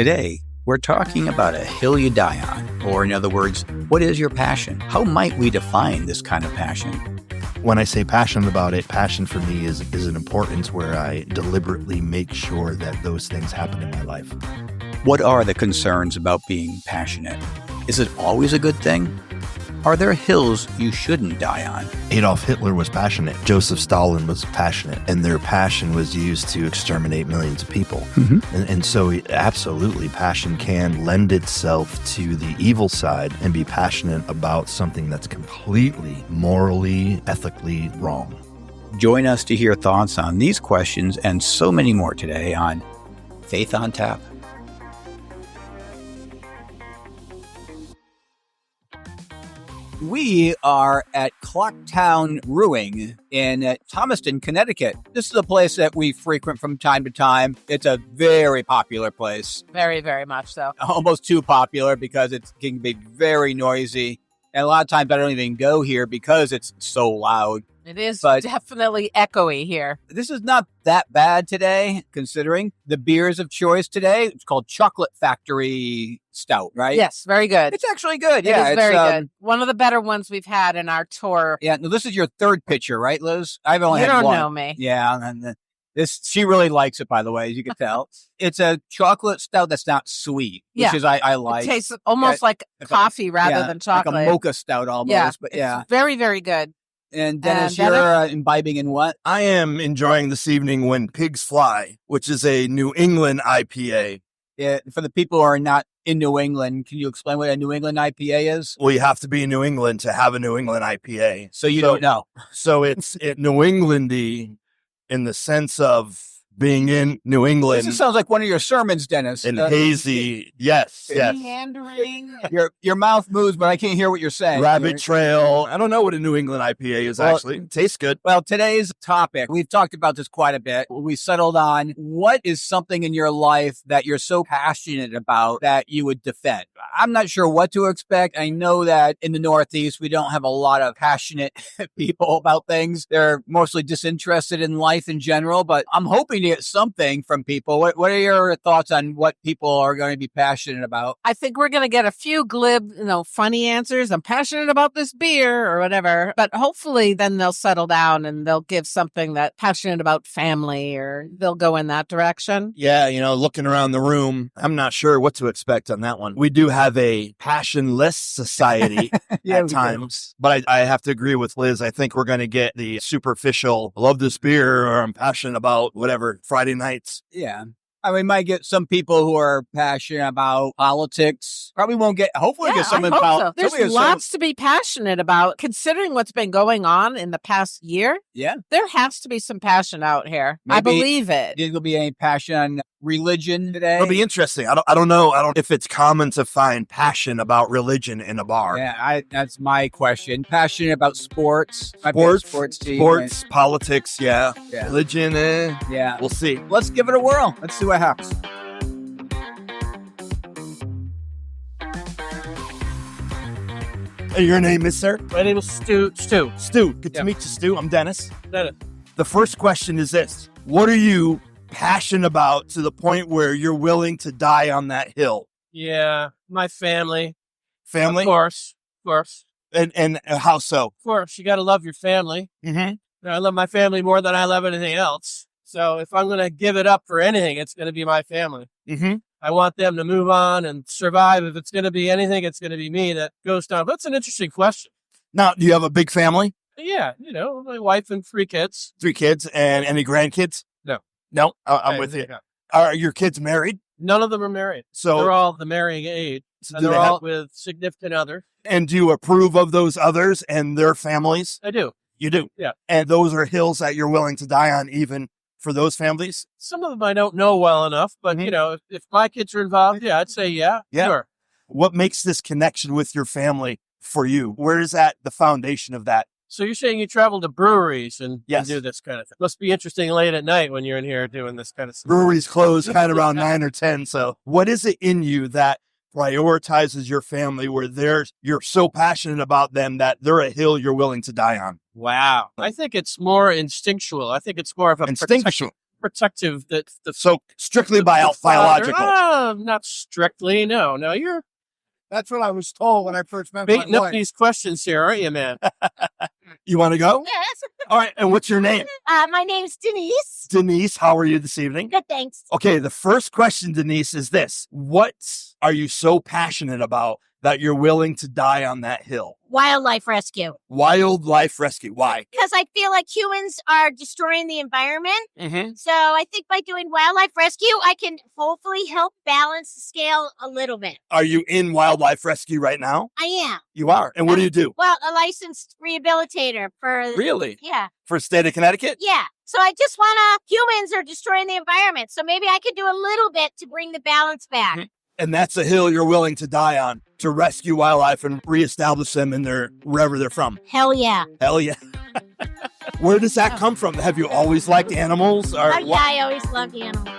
Today, we're talking about a hill you die on, or in other words, what is your passion? How might we define this kind of passion? When I say passionate about it, passion for me is an importance where I deliberately make sure that those things happen in my life. What are the concerns about being passionate? Is it always a good thing? Are there hills you shouldn't die on? Adolf Hitler was passionate. Joseph Stalin was passionate. And their passion was used to exterminate millions of people. And so absolutely, passion can lend itself to the evil side and be passionate about something that's completely morally, ethically wrong. Join us to hear thoughts on these questions and so many more today on Faith on Tap. We are at Clocktown Brewing in Thomaston, Connecticut. This is a place that we frequent from time to time. It's a very popular place. Very, very much so. Almost too popular because it can be very noisy. And a lot of times I don't even go here because it's so loud. It is But definitely echoey here. this is not that bad today, considering the beers of choice today. It's called Chocolate Factory Stout, right? Yes, very good. It's actually good. It Yeah, is it's very good. One of the better ones we've had in our tour. Yeah, no, this is your third pitcher, right, Liz? I've only You had don't one. know me. Yeah, and this she really likes it, by the way, as you can tell. It's a chocolate stout that's not sweet, which Yeah. is I like. It tastes almost like like a- coffee rather Yeah, than chocolate. like a mocha stout almost. Yeah, but it's yeah. very, very good. And Dennis, Dennis? you're imbibing in what? I am enjoying this evening When Pigs Fly, which is a New England IPA. Yeah, for the people who are not in New England, can you explain what a New England IPA is? Well, you have to be in New England to have a New England IPA. So you don't know. So it's New Englandy in the sense of being in New England This sounds like one of your sermons, Dennis. and hazy. Yes, yes. Meandering. Your mouth moves, but I can't hear what you're saying. Rabbit Trail. I don't know what a New England IPA is Well, actually. It tastes good. Well, today's topic, we've talked about this quite a bit. We settled on what is something in your life that you're so passionate about that you would defend. I'm not sure what to expect. I know that in the Northeast, we don't have a lot of passionate people about things. They're mostly disinterested in life in general, but I'm hoping to get something from people. What are your thoughts on what people are going to be passionate about? I think we're going to get a few glib, funny answers. I'm passionate about this beer or whatever. But hopefully then they'll settle down and they'll give something that passionate about family or they'll go in that direction. Yeah, looking around the room, I'm not sure what to expect on that one. We do have a passionless society Yeah, at we do. times, but I have to agree with Liz. I think we're going to get the superficial, I love this beer, or I'm passionate about whatever, Friday nights. Yeah. We might get some people who are passionate about politics. Probably won't get, hopefully Yeah, get some I in hope so. politics. There's lots to be passionate about. Considering what's been going on in the past year, Yeah. there has to be some passion out here. I Maybe- believe it. Think there'll be any passion on religion today? It'll be interesting. I don't know. I don't if it's common to find passion about religion in a bar. Yeah, that's my question. Passionate about sports. Might be a sports team. Sports, politics, yeah. Yeah. Religion, Yeah. we'll see. Let's give it a whirl. Let's see what happens. Hey, your name is, sir? My name is Stu. Stu. Good Yeah. to meet you, Stu. I'm Dennis. Dennis. The first question is this. What are you passionate about to the point where you're willing to die on that hill? Yeah, my family. Family? Of course. And how so? Of course. You got to love your family. Mm-hmm. I love my family more than I love anything else. So if I'm going to give it up for anything, it's going to be my family. Mm-hmm. I want them to move on and survive. If it's going to be anything, it's going to be me that goes down. That's an interesting question. Now, do you have a big family? Yeah, my wife and 3 kids. 3 kids and any grandkids? No. No? I'm Hey, with you. yeah. Are your kids married? None of them are married. So, They're all the marrying age. so And do they're they all have- with significant others. and do you approve of those others and their families? I do. You do? Yeah. And those are hills that you're willing to die on even for those families? Some of them I don't know well enough, but Mhm. if my kids are involved, yeah, I'd say yeah. Sure. What makes this connection with your family for you? Where is that the foundation of that? So you're saying you travel to breweries and Yes. do this kind of thing. Must be interesting late at night when you're in here doing this kind of stuff. Breweries close kind of around 9 or 10. So what is it in you that prioritizes your family where you're so passionate about them that they're a hill you're willing to die on? Wow. I think it's more instinctual. I think it's more of a Instinctual. protective. So strictly biological. Not strictly. No, you're That's what I was told when I first met baiting my up wife. these questions here, aren't you, man? You want to go? Yes. All right. And what's your name? My name's Denise. Denise, how are you this evening? Good, thanks. Okay, the first question, Denise, is this. What are you so passionate about that you're willing to die on that hill? Wildlife rescue. Wildlife rescue. Why? Because I feel like humans are destroying the environment. Mm-hmm. So I think by doing wildlife rescue, I can hopefully help balance the scale a little bit. Are you in wildlife rescue right now? I am. You are. And what do you do? Well, a licensed rehabilitator for... Really? Yeah. For state of Connecticut? Yeah. So I just want to... Humans are destroying the environment. So maybe I could do a little bit to bring the balance back. Mm-hmm. And that's a hill you're willing to die on to rescue wildlife and reestablish them in their wherever they're from. Hell yeah. Hell yeah. Where does that come from? Have you always liked animals? Or Yeah, I always loved animals.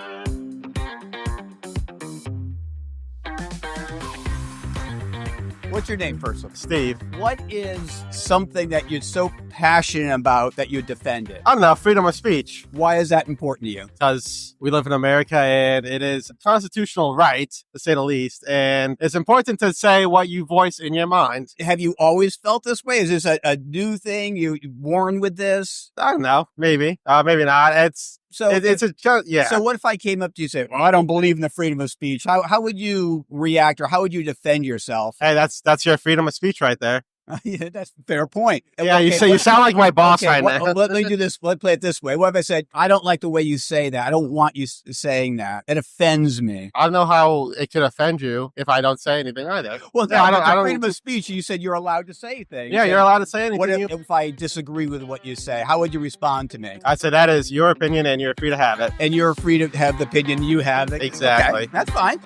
What's your name, first? Steve. What is something that you're so passionate about that you defend it? I don't know, freedom of speech. Why is that important to you? Because we live in America and it is a constitutional right, to say the least. And it's important to say what you voice in your mind. Have you always felt this way? Is this a new thing? You born with this? I don't know. Maybe. Maybe not. It's yeah. So what if I came up to you and said, well, I don't believe in the freedom of speech? How would you react or how would you defend yourself? Hey, that's your freedom of speech right there. Yeah, that's a fair point. Yeah, you sound like my boss right now. Let me do this. Let's play it this way. What if I said, I don't like the way you say that. I don't want you saying that. It offends me. I don't know how it could offend you if I don't say anything either. Well, yeah, I don't freedom of speech. You said you're allowed to say things. Yeah, you're allowed to say anything. What if I disagree with what you say? How would you respond to me? I said that is your opinion and you're free to have it. And you're free to have the opinion you have. Exactly. Okay, that's fine.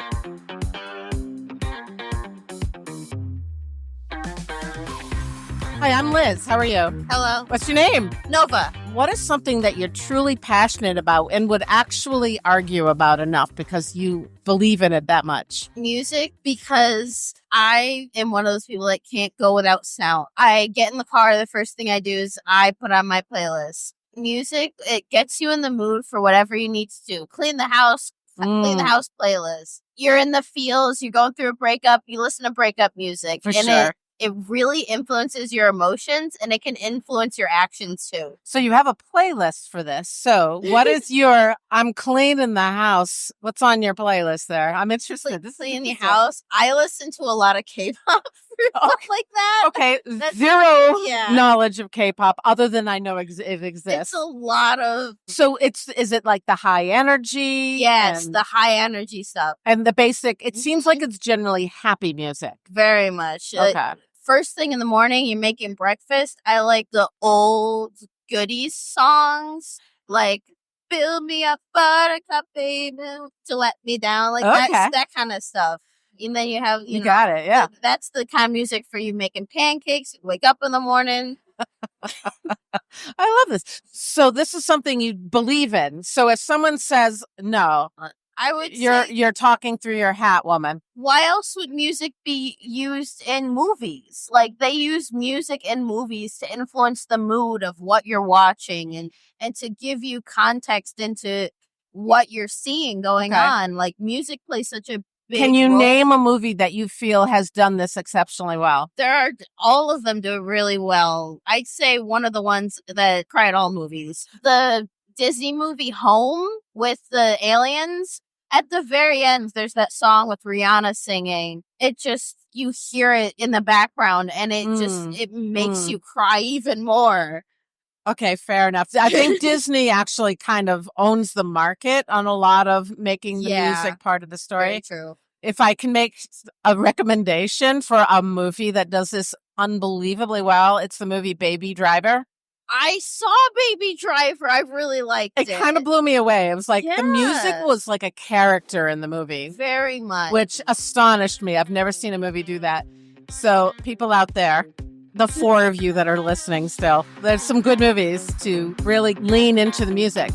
Hi, I'm Liz. How are you? Hello. What's your name? Nova. What is something that you're truly passionate about and would actually argue about enough because you believe in it that much? Music, because I am one of those people that can't go without sound. I get in the car, the first thing I do is I put on my playlist. Music, it gets you in the mood for whatever you need to do. Clean the house, clean the house playlist. You're in the feels, you're going through a breakup, you listen to breakup music. For sure. It really influences your emotions and it can influence your actions too. So you have a playlist for this. So what is your, I'm cleaning the house. What's on your playlist there? I'm interested. This Clean the house. I listen to a lot of K-pop. Stuff like that. Okay, That's- zero yeah. knowledge of K-pop other than I know it exists. It's a lot of... So is it like the high energy? Yes, the high energy stuff. And the basic, it seems like it's generally happy music. Very much. Okay. First thing in the morning, you're making breakfast. I like the old goodies songs, like "Build Me Up, Buttercup, Baby, to Let Me Down," like that kind of stuff. And then you have, you know, got it, yeah. That's the kind of music for you making pancakes. You wake up in the morning. I love this. So this is something you believe in. So if someone says no, I would you're say, talking through your hat, woman. why else would music be used in movies? Like, they use music in movies to influence the mood of what you're watching and to give you context into what you're seeing going on. Like, music plays such a big Can you role. name a movie that you feel has done this exceptionally well? All of them do it really well. I'd say one of the ones that cry at all movies, the Disney movie Home with the aliens. At the very end, there's that song with Rihanna singing. It just, you hear it in the background and it makes you cry even more. Okay, fair enough. I think Disney actually kind of owns the market on a lot of making the music part of the story. Very true. If I can make a recommendation for a movie that does this unbelievably well, it's the movie Baby Driver. I saw Baby Driver. I really liked it. It kind of blew me away. It was like the music Yes. was like a character in the movie, Very much. which astonished me. I've never seen a movie do that. So people out there, the four of you that are listening still, there's some good movies to really lean into the music.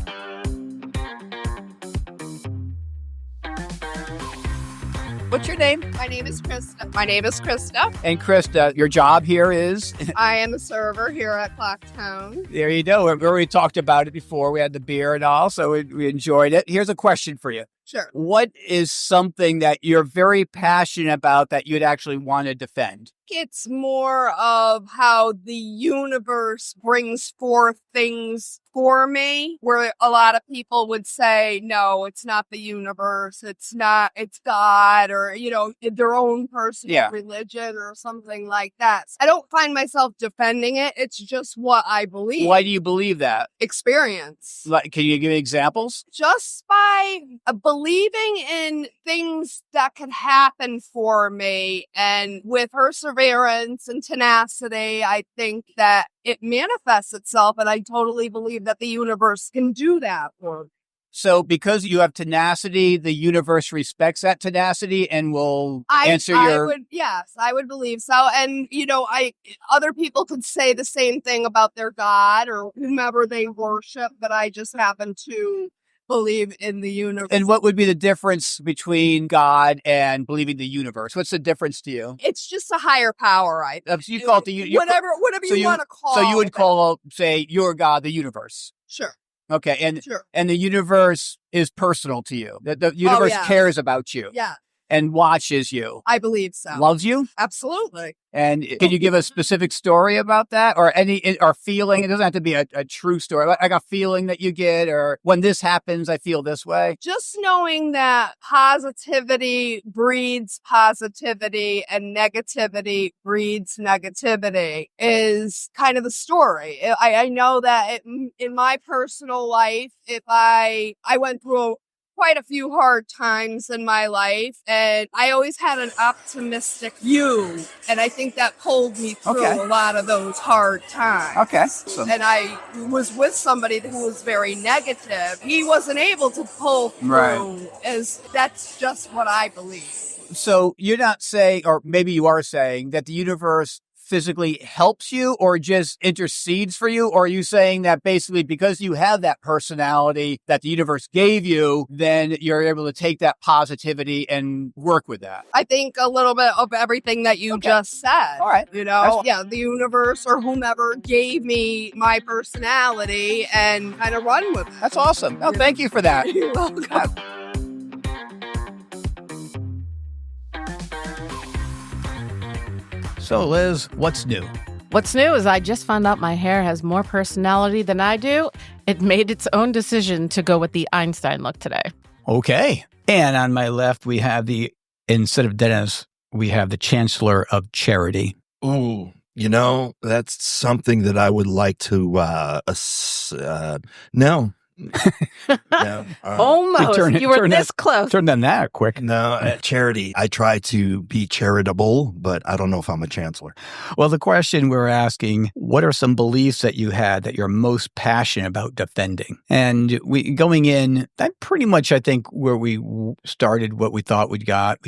What's your name? name? My name is Krista. My name is Krista. And Krista, your job here is? I am a server here at Clocktown. There you go. We already talked about it before. We had the beer and all, so we enjoyed it. Here's a question for you. Sure. What is something that you're very passionate about that you'd actually want to defend? It's more of how the universe brings forth things for me, where a lot of people would say, no, it's not the universe, it's God, or, their own personal religion or something like that. I don't find myself defending it. It's just what I believe. Why do you believe that? Experience. Can you give me examples? Just by believing in things that could happen for me, and with perseverance and tenacity, I think that it manifests itself, and I totally believe that the universe can do that for me. So because you have tenacity, the universe respects that tenacity and will answer your... Yes, I would believe so. And, other people could say the same thing about their God or whomever they worship, but I just happen to believe in the universe. And what would be the difference between God and believing the universe? What's the difference to you? It's just a higher power, So you call it the whatever you want to call. So you would call, say, your God the universe. Sure. Okay, and sure. And the universe is personal to you. The universe cares about you. Yeah. And watches you. I believe so. Loves you? Absolutely. And can you give a specific story about that, or or feeling? It doesn't have to be a true story, like a feeling that you get, or when this happens, I feel this way. Just knowing that positivity breeds positivity and negativity breeds negativity is kind of the story. I know that in my personal life, if I went through quite a few hard times in my life, and I always had an optimistic view, and I think that pulled me through a lot of those hard times. Okay. And I was with somebody who was very negative. He wasn't able to pull through, as that's just what I believe. So you're not saying, or maybe you are saying, that the universe physically helps you or just intercedes for you? Or are you saying that basically because you have that personality that the universe gave you, then you're able to take that positivity and work with that? I think a little bit of everything that you just said. All right. The universe or whomever gave me my personality and kind of run with it. That's awesome. No, thank you for that. You're welcome. So, Liz, what's new? What's new is I just found out my hair has more personality than I do. It made its own decision to go with the Einstein look today. Okay. And on my left, we have instead of Dennis, we have the Chancellor of Charity. Ooh, that's something that I would like to, no. No, almost. You were this close. Turn them that quick. No, at charity. I try to be charitable, but I don't know if I'm a chancellor. Well, the question we're asking, what are some beliefs that you had that you're most passionate about defending? And going in, that pretty much, I think, where we started, what we thought we got.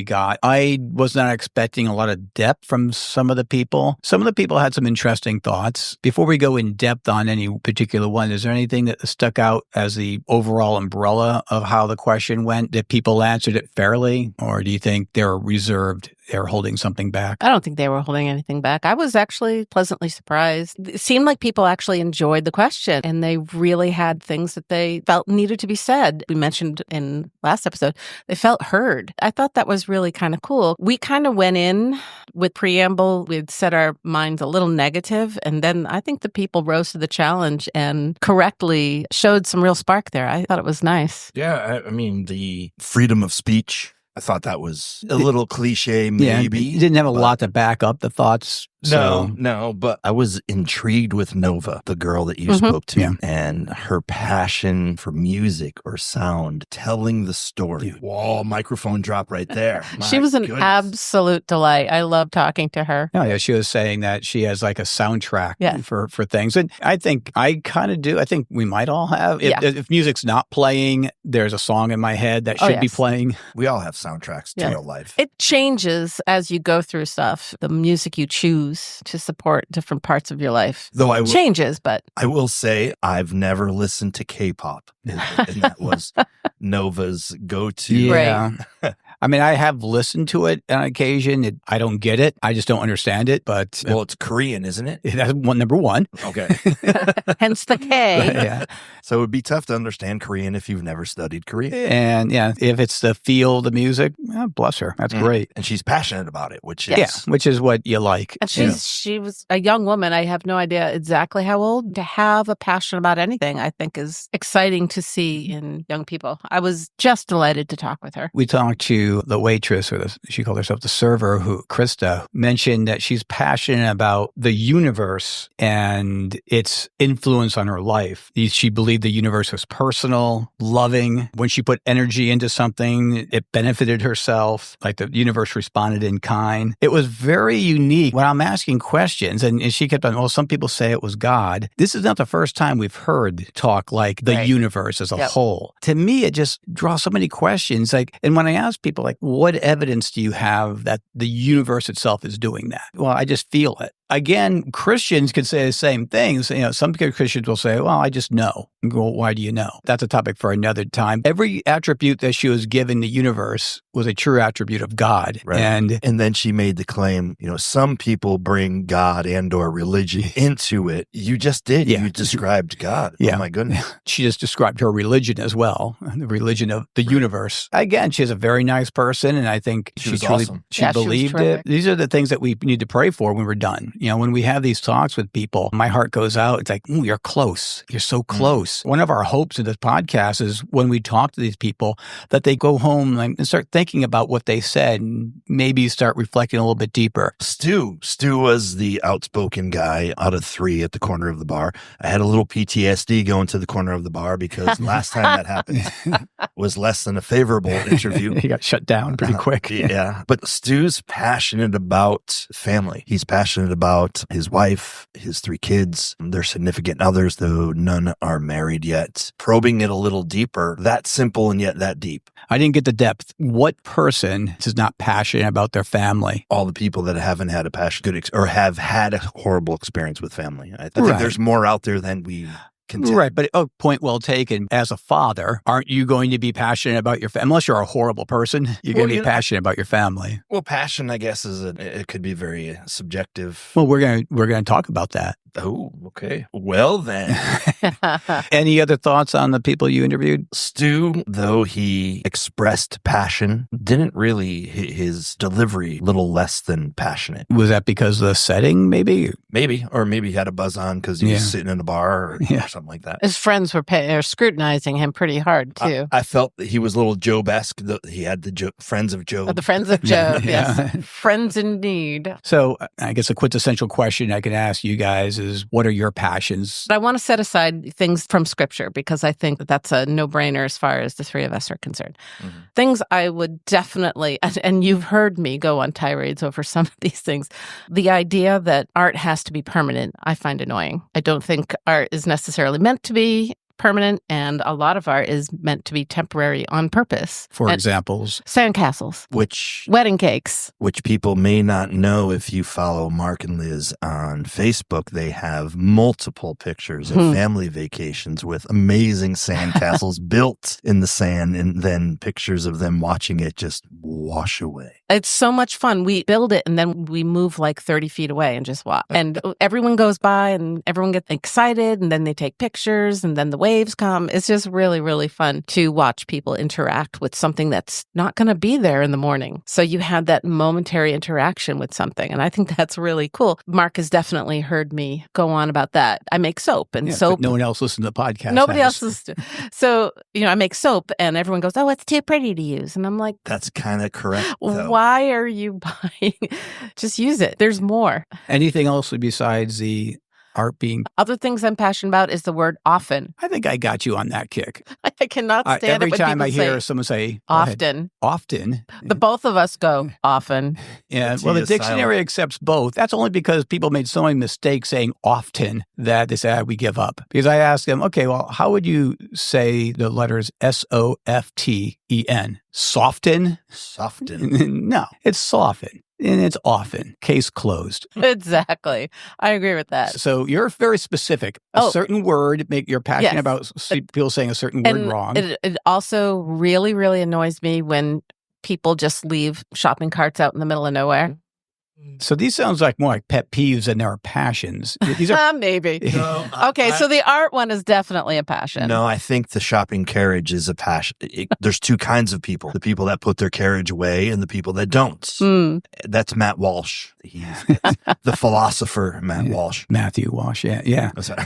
I was not expecting a lot of depth from some of the people. Some of the people had some interesting thoughts. Before we go in depth on any particular one, is there anything that stuck out as the overall umbrella of how the question went? Did people answered it fairly, or do you think they're reserved? They're holding something back? I don't think they were holding anything back. I was actually pleasantly surprised. It seemed like people actually enjoyed the question, and they really had things that they felt needed to be said. We mentioned in last episode, they felt heard. I thought that was really kind of cool. We kind of went in with preamble. We'd set our minds a little negative, and then I think the people rose to the challenge and correctly showed some real spark there. I thought it was nice. Yeah, I mean, the freedom of speech, I thought that was a little cliche, maybe. You didn't have a lot to back up the thoughts. No, but I was intrigued with Nova, the girl that you spoke to, and her passion for music or sound, telling the story. Whoa, microphone drop right there. She was an absolute delight. I love talking to her. Oh, yeah, she was saying that she has like a soundtrack for things. And I think I kind of do. I think we might all have. If music's not playing, there's a song in my head that should be playing. We all have soundtracks to real life. It changes as you go through stuff. The music you choose to support different parts of your life. Though changes, but I will say I've never listened to K-pop, and that was Nova's go-to. Yeah. I mean, I have listened to it on occasion. I don't get it. I just don't understand it. But Well, it's Korean, isn't it? that's number one. Okay. Hence the K. Yeah. So it would be tough to understand Korean if you've never studied Korean. And yeah, if it's the feel, the music, bless her. That's great. And she's passionate about it, which is Yeah, which is what you like. And she was a young woman. I have no idea exactly how old. To have a passion about anything, I think, is exciting to see in young people. I was just delighted to talk with her. We talked to the waitress, or she called herself the server, who Krista mentioned that she's passionate about the universe and its influence on her life. She believed the universe was personal, loving. When she put energy into something, it benefited herself, like the universe responded in kind. It was very unique. When I'm asking questions, and she kept on, well, some people say it was God. This is not the first time we've heard talk like the universe as a whole. To me, it just draws so many questions. Like, and when I ask people, like, what evidence do you have that the universe itself is doing that? Well, I just feel it. Again, Christians could say the same things. Some Christians will say, well, I just know. Well, why do you know? That's a topic for another time. Every attribute that she was given the universe was a true attribute of God. Right. And then she made the claim, some people bring God and or religion into it. You just did. Yeah. You described God. Yeah. Oh my goodness. She just described her religion as well, the religion of the universe. Again, she's a very nice person, and I think she truly awesome. She believed it. These are the things that we need to pray for when we're done. When we have these talks with people, my heart goes out. It's like, you're close. You're so close. One of our hopes in this podcast is when we talk to these people that they go home and start thinking about what they said and maybe start reflecting a little bit deeper. Stu was the outspoken guy out of 3 at the corner of the bar. I had a little PTSD going to the corner of the bar because last time that happened was less than a favorable interview. He got shut down pretty quick. Yeah. But Stu's passionate about family. He's passionate about his wife, his 3 kids, their significant others, though none are married yet. Probing it a little deeper, that simple and yet that deep. I didn't get the depth. What person is not passionate about their family? All the people that haven't had or have had a horrible experience with family. I think there's more out there than we continue. Right, but point well taken. As a father, aren't you going to be passionate about your family? Unless you're a horrible person, you're going to be passionate about your family. Well, passion, I guess, it could be very subjective. Well, we're going to talk about that. Oh, okay. Well, then. Any other thoughts on the people you interviewed? Stu, though he expressed passion, didn't really, his delivery, little less than passionate. Was that because of the setting, maybe? Maybe. Or maybe he had a buzz on because he was sitting in a bar or something like that. His friends were scrutinizing him pretty hard, too. I felt that he was a little Job-esque. He had the friends of Job. The friends of Job, yes. Friends indeed. So I guess a quintessential question I can ask you guys is, what are your passions? I want to set aside things from scripture because I think that's a no-brainer as far as the 3 of us are concerned. Mm-hmm. Things I would definitely, and you've heard me go on tirades over some of these things, the idea that art has to be permanent, I find annoying. I don't think art is necessarily meant to be permanent, and a lot of art is meant to be temporary on purpose. For examples? Sandcastles. Wedding cakes. Which people may not know if you follow Mark and Liz on Facebook. They have multiple pictures of family vacations with amazing sandcastles built in the sand, and then pictures of them watching it just wash away. It's so much fun. We build it and then we move like 30 feet away and just watch. And everyone goes by and everyone gets excited and then they take pictures and then the waves come. It's just really, really fun to watch people interact with something that's not going to be there in the morning. So you had that momentary interaction with something. And I think that's really cool. Mark has definitely heard me go on about that. I make soap and soap. No one else listens to the podcast. Nobody else listens to. So, I make soap and everyone goes, oh, it's too pretty to use. And I'm like, that's kind of correct, though. Why are you buying? Just use it. There's more. Anything else besides the art being... Other things I'm passionate about is the word often. I think I got you on that kick. I cannot stand every it when time I people hear say someone say... Often. Often. The both of us go often. Yeah, well, the dictionary accepts both. That's only because people made so many mistakes saying often that they say, we give up. Because I asked them, okay, well, how would you say the letters S-O-F-T-E-N? Soften? Soften. No, it's soften. And it's often. Case closed. Exactly. I agree with that. So you're very specific. A certain word, you're passionate about people saying a certain word wrong. It also really, really annoys me when people just leave shopping carts out in the middle of nowhere. So these sounds like more like pet peeves than they are passions. These are Maybe. No, Okay, so the art one is definitely a passion. No, I think the shopping carriage is a passion. There's two kinds of people: the people that put their carriage away and the people that don't. Mm. That's Matt Walsh. He's the philosopher, Matt Walsh. Matthew Walsh. Yeah. Oh, sorry.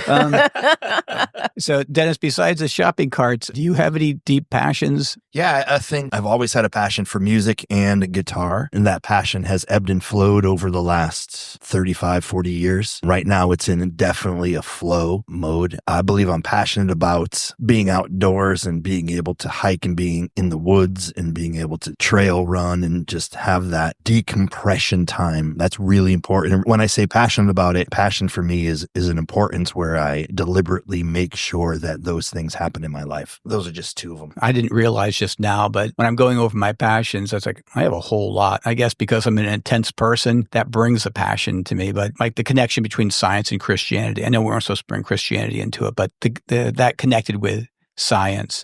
So Dennis, besides the shopping carts, do you have any deep passions? Yeah, I think I've always had a passion for music and guitar, and that passion has ebbed and flowed over the last 35, 40 years. Right now, it's in definitely a flow mode. I believe I'm passionate about being outdoors and being able to hike and being in the woods and being able to trail run and just have that decompression time. That's really important. And when I say passionate about it, passion for me is an importance where I deliberately make sure that those things happen in my life. Those are just two of them. I didn't realize just now, but when I'm going over my passions, I was like, I have a whole lot. I guess because I'm an intense person, that brings a passion to me. But like the connection between science and Christianity, I know we weren't supposed to bring Christianity into it, but that connected with science,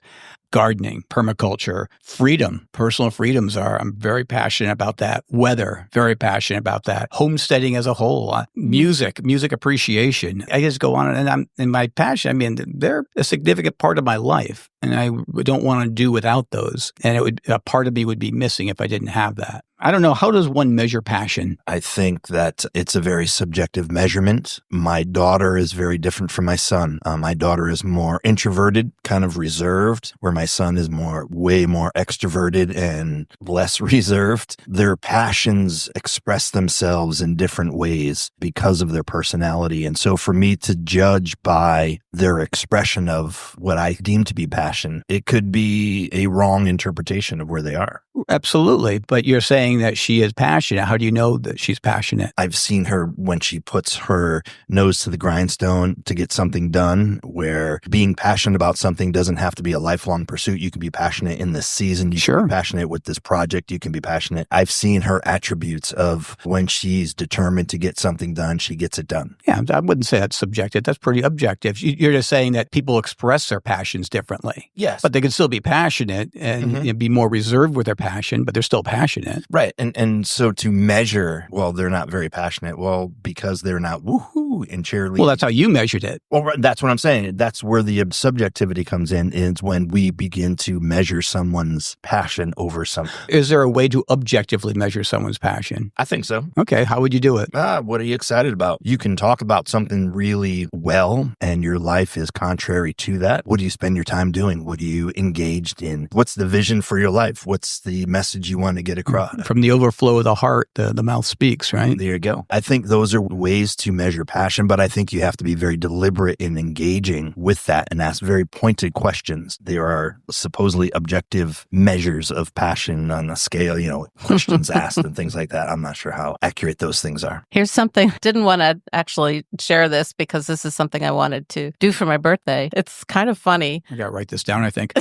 gardening, permaculture, freedom, personal freedoms I'm very passionate about that. Weather, very passionate about that. Homesteading as a whole, music appreciation. I just go on and in my passion, I mean, they're a significant part of my life and I don't want to do without those. And a part of me would be missing if I didn't have that. I don't know. How does one measure passion? I think that it's a very subjective measurement. My daughter is very different from my son. My daughter is more introverted, kind of reserved, where my son is way more extroverted and less reserved. Their passions express themselves in different ways because of their personality. And so for me to judge by their expression of what I deem to be passion, it could be a wrong interpretation of where they are. Absolutely. But you're saying that she is passionate. How do you know that she's passionate? I've seen her when she puts her nose to the grindstone to get something done, where being passionate about something doesn't have to be a lifelong pursuit. You can be passionate in this season. You can be passionate with this project. You can be passionate. I've seen her attributes of when she's determined to get something done, she gets it done. Yeah, I wouldn't say that's subjective. That's pretty objective. You're just saying that people express their passions differently. Yes. But they can still be passionate and be more reserved with their passion, but they're still passionate. Right. And so to measure, well, they're not very passionate. Well, because they're not woohoo and cheerleading. Well, that's how you measured it. Well, that's what I'm saying. That's where the subjectivity comes in, is when we begin to measure someone's passion over something. Is there a way to objectively measure someone's passion? I think so. Okay. How would you do it? What are you excited about? You can talk about something really well and your life is contrary to that. What do you spend your time doing? What are you engaged in? What's the vision for your life? What's the message you want to get across? From the overflow of the heart, the mouth speaks, right? There you go. I think those are ways to measure passion, but I think you have to be very deliberate in engaging with that and ask very pointed questions. There are supposedly objective measures of passion on a scale, questions asked and things like that. I'm not sure how accurate those things are. Here's something. Didn't want to actually share this because this is something I wanted to do for my birthday. It's kind of funny. I got to write this down, I think.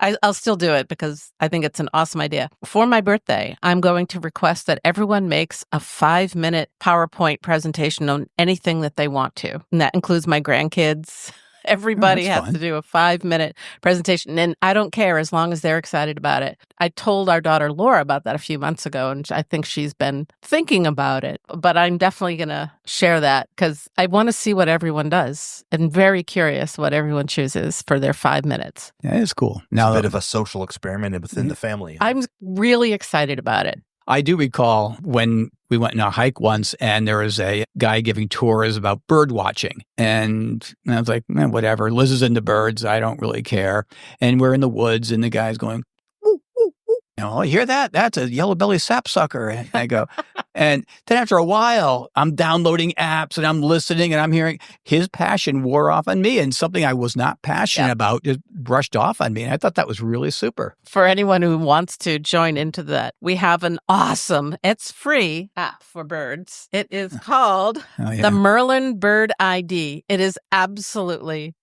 I'll still do it because I think it's an awesome idea. For my birthday, I'm going to request that everyone makes a 5-minute PowerPoint presentation on anything that they want to. And that includes my grandkids. Everybody has to do a 5-minute presentation. And I don't care as long as they're excited about it. I told our daughter Laura about that a few months ago, and I think she's been thinking about it. But I'm definitely going to share that because I want to see what everyone does and very curious what everyone chooses for their 5 minutes. Yeah, it's cool. Now, it's a bit of a social experiment within the family. I'm really excited about it. I do recall when we went on a hike once and there was a guy giving tours about bird watching. And I was like, whatever. Liz is into birds. I don't really care. And we're in the woods and the guy's going, woo, woo, woo. You hear that? That's a yellow-bellied sapsucker. And I go, and then after a while, I'm downloading apps and I'm listening and I'm hearing his passion wore off on me, and something I was not passionate about just brushed off on me. And I thought that was really super. For anyone who wants to join into that, we have an awesome, it's free app for birds. It is called the Merlin Bird ID. It is absolutely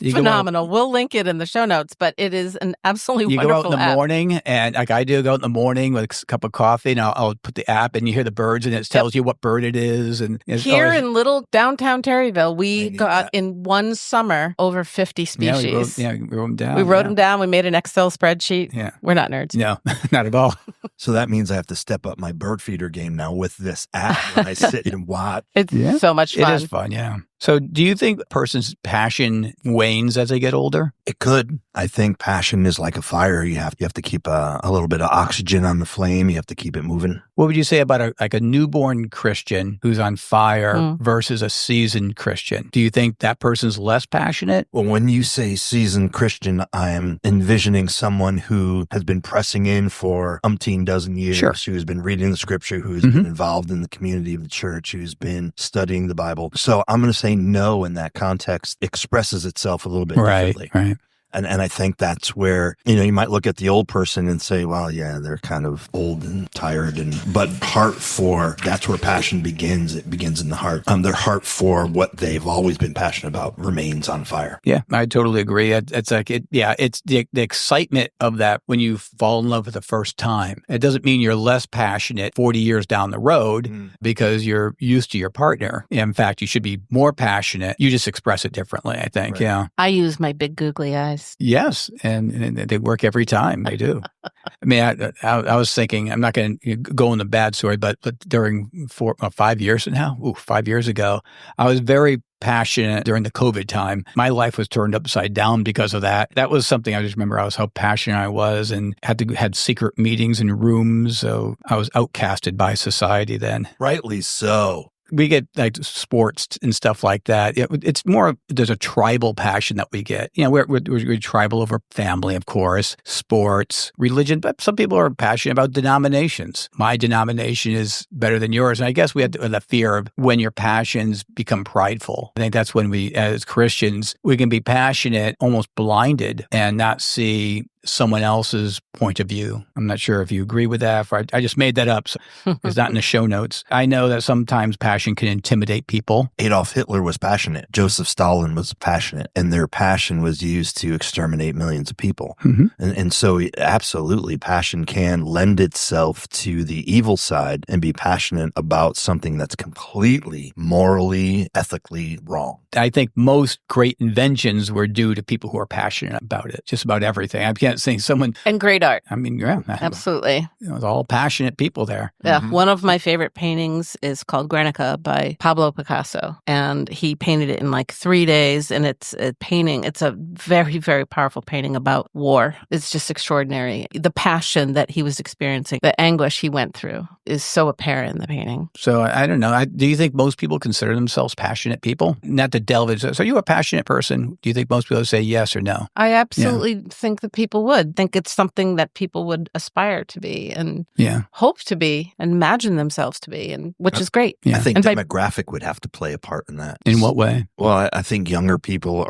phenomenal. We'll link it in the show notes, but it is an absolutely wonderful app. You go out in the morning, and like I do, go out in the morning with a cup of coffee, and I'll put the app, and you hear the birds and it tells you what bird it is. And it's Here always- in little downtown Terryville, I we need got that. in one summer over 50 species. we wrote them down. We wrote them down. We made an Excel spreadsheet. Yeah. We're not nerds. No, not at all. So that means I have to step up my bird feeder game now with this app when I sit and watch. It's Yeah. so much fun. It is fun, yeah. So do you think a person's passion wanes as they get older? It could. I think passion is like a fire. You have to keep a little bit of oxygen on the flame. You have to keep it moving. What would you say about a newborn Christian who's on fire versus a seasoned Christian? Do you think that person's less passionate? Well, when you say seasoned Christian, I am envisioning someone who has been pressing in for umpteen dozen years, Sure. who's been reading the scripture, who's been involved in the community of the church, who's been studying the Bible. So I'm going to say no in that context expresses itself a little bit differently. Right. And I think that's where, you might look at the old person and say, well, yeah, they're kind of old and tired. But that's where passion begins. It begins in the heart. Their heart for what they've always been passionate about remains on fire. Yeah, I totally agree. It's like, it's the excitement of that when you fall in love for the first time. It doesn't mean you're less passionate 40 years down the road because you're used to your partner. In fact, you should be more passionate. You just express it differently, I think. Right. Yeah. I use my big googly eyes. Yes, and they work every time. They do. I mean, I was thinking, I'm not going to go in the bad story, but during 5 years now, 5 years ago, I was very passionate during the COVID time. My life was turned upside down because of that. That was something I just remember. I was how passionate I was, and had secret meetings in rooms. So I was outcasted by society then. Rightly so. We get like sports and stuff like that. It's more, there's a tribal passion that we get. We're tribal over family, of course, sports, religion, but some people are passionate about denominations. My denomination is better than yours. And I guess we have the fear of when your passions become prideful. I think that's when we, as Christians, we can be passionate, almost blinded, and not see someone else's point of view. I'm not sure if you agree with that. I just made that up. So it's not in the show notes. I know that sometimes passion can intimidate people. Adolf Hitler was passionate. Joseph Stalin was passionate. And their passion was used to exterminate millions of people. And so absolutely, passion can lend itself to the evil side and be passionate about something that's completely morally, ethically wrong. I think most great inventions were due to people who are passionate about it, just about everything. I can't say someone... And great art. I mean, yeah. Absolutely. It's all passionate people there. Yeah. One of my favorite paintings is called Guernica by Pablo Picasso. And he painted it in like 3 days. And it's a painting. It's a very, very powerful painting about war. It's just extraordinary. The passion that he was experiencing, the anguish he went through is so apparent in the painting. So I don't know. Do you think most people consider themselves passionate people? Not to delve into this. So are you a passionate person? Do you think most people say yes or no? I absolutely think that people would think it's something that people would aspire to be and hope to be and imagine themselves to be, and which is great. I think and demographic would have to play a part in that. In what way? Well, I think younger people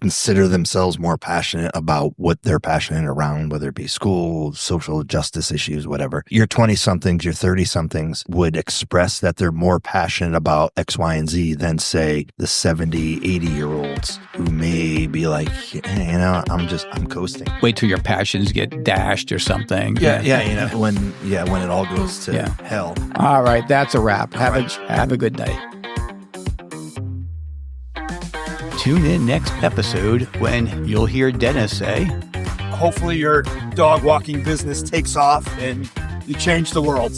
consider themselves more passionate about what they're passionate around, whether it be school, social justice issues, whatever. Your 20-somethings, your 30-somethings would express that they're more passionate about X, Y, and Z than, say, the 70, 80-year-olds who may be like, hey, I'm coasting. Wait till your passions get dashed or something. Yeah, when it all goes to hell. All right, that's a wrap. Have a good night. Tune in next episode when you'll hear Dennis say, Hopefully your dog walking business takes off and you change the world.